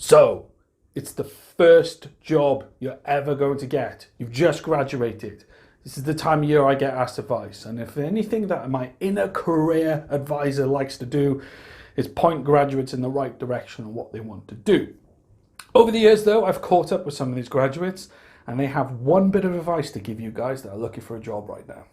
So, it's the first job you're ever going to get. You've just graduated. This is the time of year I get asked advice. And if anything that my inner career advisor likes to do is point graduates in the right direction on what they want to do. Over the years though, I've caught up with some of these graduates and they have one bit of advice to give you guys that are looking for a job right now.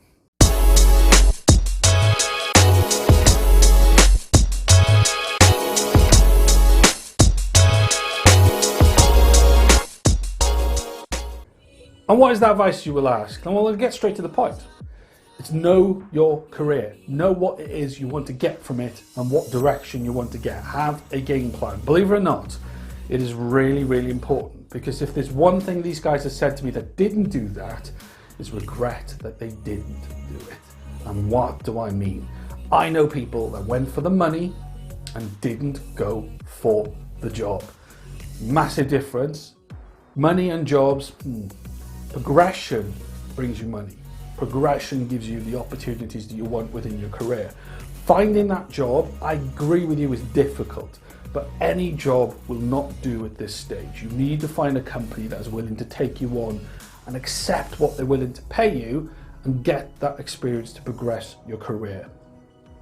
And what is that advice, you will ask? And well, I'll get straight to the point. It's know your career. Know what it is you want to get from it and what direction you want to get. Have a game plan. Believe it or not, it is really, really important, because if there's one thing these guys have said to me that didn't do that, is regret that they didn't do it. And what do I mean? I know people that went for the money and didn't go for the job. Massive difference. Money and jobs, progression brings you money. Progression gives you the opportunities that you want within your career. Finding that job, I agree with you, is difficult, but any job will not do at this stage. You need to find a company that is willing to take you on and accept what they're willing to pay you and get that experience to progress your career.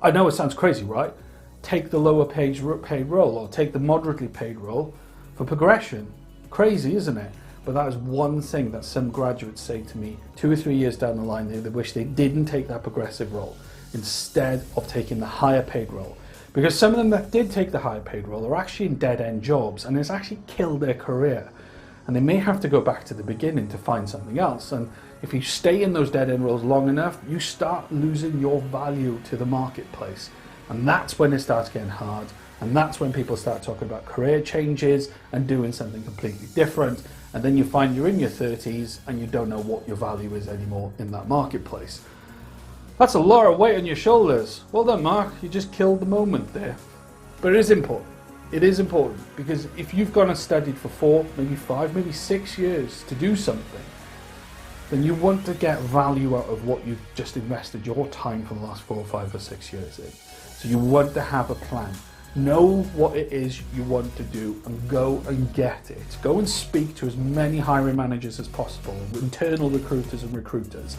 I know it sounds crazy, right? Take the lower paid role or take the moderately paid role for progression. Crazy, isn't it? But that is one thing that some graduates say to me 2 or 3 years down the line. They wish they didn't take that progressive role instead of taking the higher paid role. Because some of them that did take the higher paid role are actually in dead-end jobs and it's actually killed their career. And they may have to go back to the beginning to find something else. And if you stay in those dead-end roles long enough, you start losing your value to the marketplace. And that's when it starts getting hard. And that's when people start talking about career changes and doing something completely different. And then you find you're in your 30s and you don't know what your value is anymore in that marketplace. That's a lot of weight on your shoulders. Well done, Mark. You just killed the moment there. But it is important. It is important because if you've gone and studied for 4, maybe 5, maybe 6 years to do something, then you want to get value out of what you've just invested your time for the last 4, 5 or 6 years in. So you want to have a plan. Know what it is you want to do and go and get it. Go and speak to as many hiring managers as possible, internal recruiters and recruiters.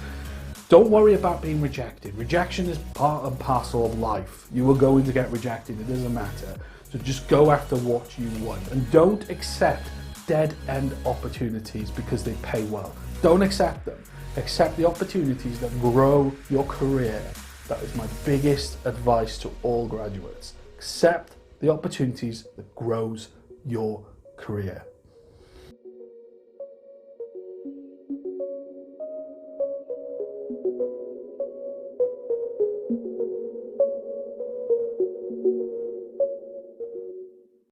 Don't worry about being rejected. Rejection is part and parcel of life. You are going to get rejected, it doesn't matter. So just go after what you want and don't accept dead-end opportunities because they pay well. Don't accept them. Accept the opportunities that grow your career. That is my biggest advice to all graduates. Accept the opportunities that grows your career.